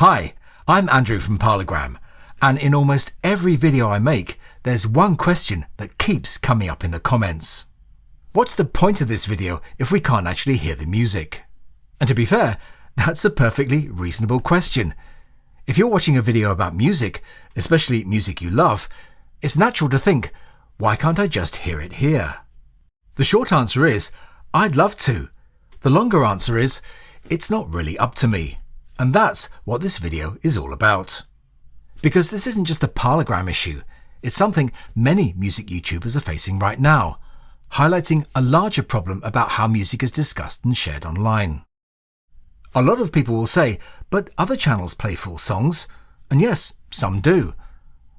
Hi, I'm Andrew from Parlogram, and in almost every video I make, there's one question that keeps coming up in the comments. What's the point of this video if we can't actually hear the music? And to be fair, that's a perfectly reasonable question. If you're watching a video about music, especially music you love, it's natural to think, why can't I just hear it here? The short answer is, I'd love to. The longer answer is, it's not really up to me. And that's what this video is all about. Because this isn't just a Parlogram issue, it's something many music YouTubers are facing right now, highlighting a larger problem about how music is discussed and shared online. A lot of people will say, but other channels play full songs, and yes, some do.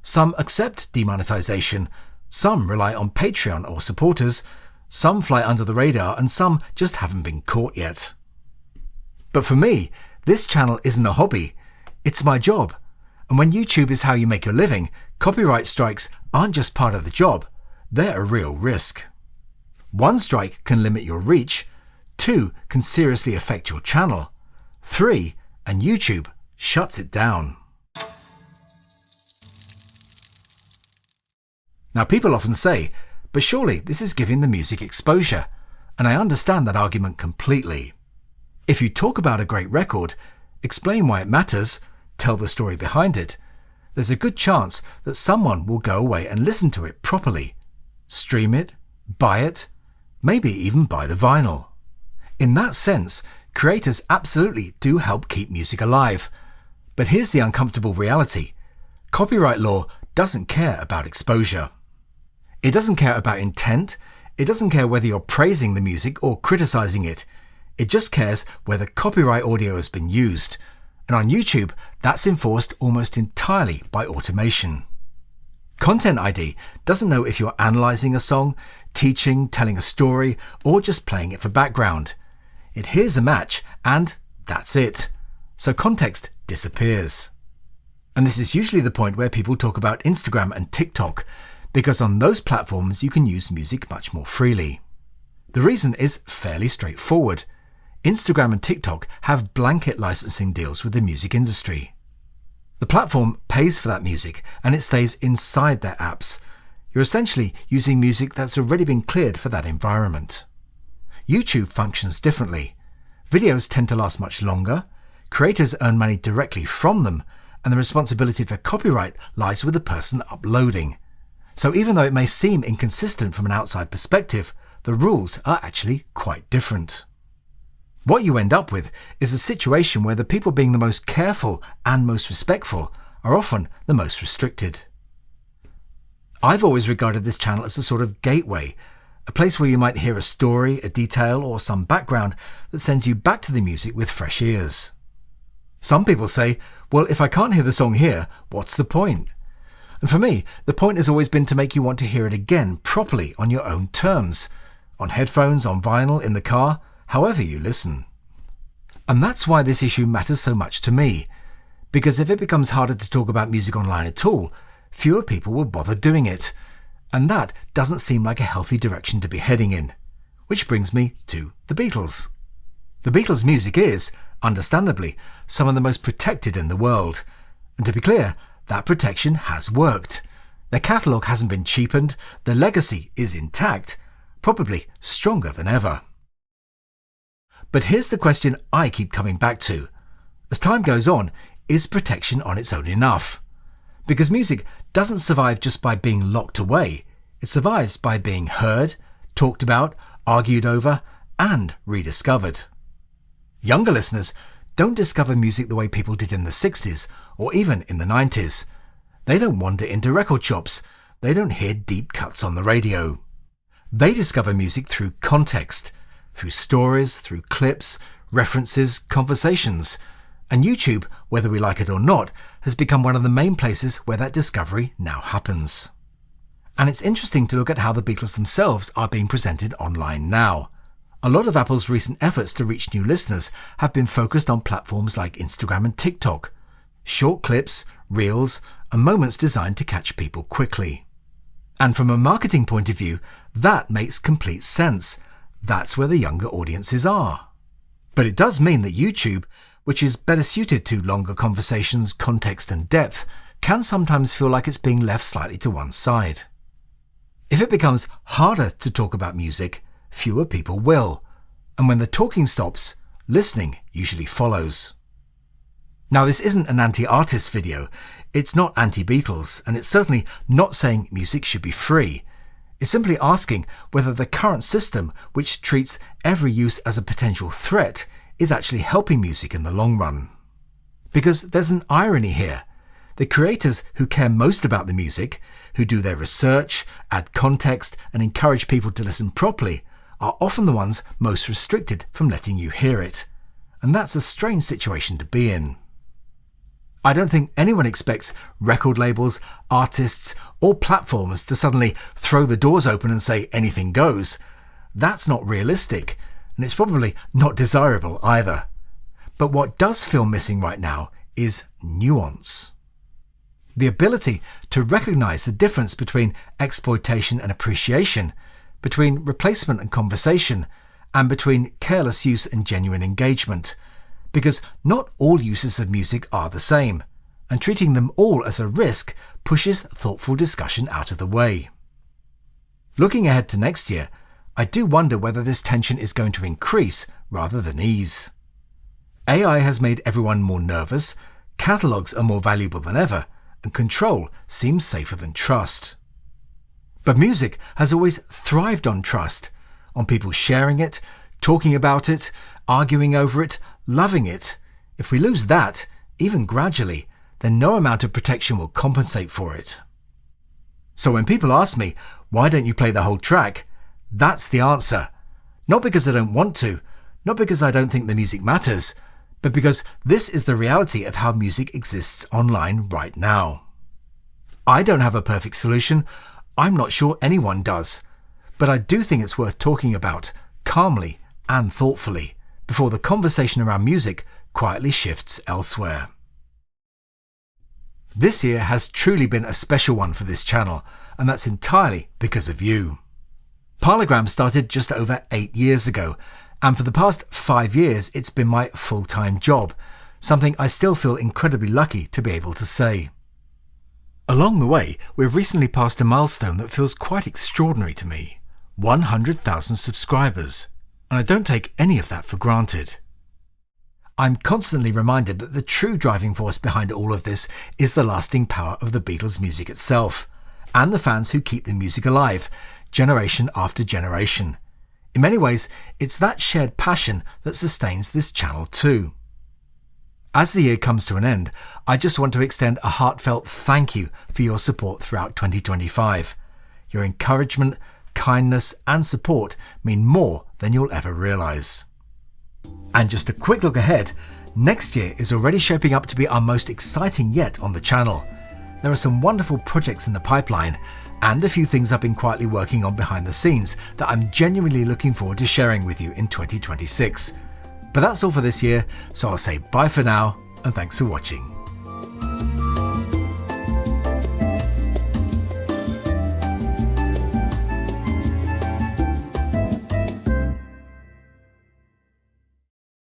Some accept demonetization, some rely on Patreon or supporters, some fly under the radar, and some just haven't been caught yet. But for me, this channel isn't a hobby, it's my job. And when YouTube is how you make your living, copyright strikes aren't just part of the job, they're a real risk. One strike can limit your reach, 2 can seriously affect your channel, 3, and YouTube shuts it down. Now people often say, but surely this is giving the music exposure, and I understand that argument completely. If you talk about a great record, explain why it matters, tell the story behind it, there's a good chance that someone will go away and listen to it properly, stream it, buy it, maybe even buy the vinyl. In that sense, creators absolutely do help keep music alive. But here's the uncomfortable reality. Copyright law doesn't care about exposure. It doesn't care about intent, it doesn't care whether you're praising the music or criticizing it. It just cares whether copyright audio has been used. And on YouTube, that's enforced almost entirely by automation. Content ID doesn't know if you're analyzing a song, teaching, telling a story, or just playing it for background. It hears a match and that's it. So context disappears. And this is usually the point where people talk about Instagram and TikTok, because on those platforms you can use music much more freely. The reason is fairly straightforward. Instagram and TikTok have blanket licensing deals with the music industry. The platform pays for that music and it stays inside their apps. You're essentially using music that's already been cleared for that environment. YouTube functions differently. Videos tend to last much longer, creators earn money directly from them, and the responsibility for copyright lies with the person uploading. So even though it may seem inconsistent from an outside perspective, the rules are actually quite different. What you end up with is a situation where the people being the most careful and most respectful are often the most restricted. I've always regarded this channel as a sort of gateway, a place where you might hear a story, a detail, or some background that sends you back to the music with fresh ears. Some people say, well, if I can't hear the song here, what's the point? And for me, the point has always been to make you want to hear it again properly on your own terms, on headphones, on vinyl, in the car, however you listen. And that's why this issue matters so much to me, because if it becomes harder to talk about music online at all, fewer people will bother doing it, and that doesn't seem like a healthy direction to be heading in. Which brings me to the Beatles. The Beatles' music is, understandably, some of the most protected in the world, and to be clear, that protection has worked. Their catalogue hasn't been cheapened, their legacy is intact, probably stronger than ever. But here's the question I keep coming back to. As time goes on, is protection on its own enough? Because music doesn't survive just by being locked away. It survives by being heard, talked about, argued over, and rediscovered. Younger listeners don't discover music the way people did in the 60s or even in the 90s. They don't wander into record shops. They don't hear deep cuts on the radio. They discover music through context, through stories, through clips, references, conversations. And YouTube, whether we like it or not, has become one of the main places where that discovery now happens. And it's interesting to look at how the Beatles themselves are being presented online now. A lot of Apple's recent efforts to reach new listeners have been focused on platforms like Instagram and TikTok. Short clips, reels, and moments designed to catch people quickly. And from a marketing point of view, that makes complete sense. That's where the younger audiences are. But it does mean that YouTube, which is better suited to longer conversations, context and depth, can sometimes feel like it's being left slightly to one side. If it becomes harder to talk about music, fewer people will, and when the talking stops, listening usually follows. Now, this isn't an anti-artist video, it's not anti-Beatles, and it's certainly not saying music should be free. It's simply asking whether the current system, which treats every use as a potential threat, is actually helping music in the long run. Because there's an irony here. The creators who care most about the music, who do their research, add context, and encourage people to listen properly, are often the ones most restricted from letting you hear it. And that's a strange situation to be in. I don't think anyone expects record labels, artists, or platforms to suddenly throw the doors open and say anything goes. That's not realistic, and it's probably not desirable either. But what does feel missing right now is nuance. The ability to recognize the difference between exploitation and appreciation, between replacement and conversation, and between careless use and genuine engagement. Because not all uses of music are the same, and treating them all as a risk pushes thoughtful discussion out of the way. Looking ahead to next year, I do wonder whether this tension is going to increase rather than ease. AI has made everyone more nervous, catalogues are more valuable than ever, and control seems safer than trust. But music has always thrived on trust, on people sharing it, talking about it, arguing over it, loving it. If we lose that, even gradually, then no amount of protection will compensate for it. So when people ask me, why don't you play the whole track? That's the answer. Not because I don't want to, not because I don't think the music matters, but because this is the reality of how music exists online right now. I don't have a perfect solution. I'm not sure anyone does. But I do think it's worth talking about, calmly and thoughtfully, before the conversation around music quietly shifts elsewhere. This year has truly been a special one for this channel, and that's entirely because of you. Parlogram started just over 8 years ago, and for the past 5 years it's been my full-time job, something I still feel incredibly lucky to be able to say. Along the way, we've recently passed a milestone that feels quite extraordinary to me: 100,000 subscribers, and I don't take any of that for granted. I'm constantly reminded that the true driving force behind all of this is the lasting power of the Beatles' music itself, and the fans who keep the music alive, generation after generation. In many ways, it's that shared passion that sustains this channel too. As the year comes to an end, I just want to extend a heartfelt thank you for your support throughout 2025. Your encouragement, kindness and support mean more than you'll ever realise. And just a quick look ahead, next year is already shaping up to be our most exciting yet on the channel. There are some wonderful projects in the pipeline, and a few things I've been quietly working on behind the scenes that I'm genuinely looking forward to sharing with you in 2026. But that's all for this year, so I'll say bye for now, and thanks for watching.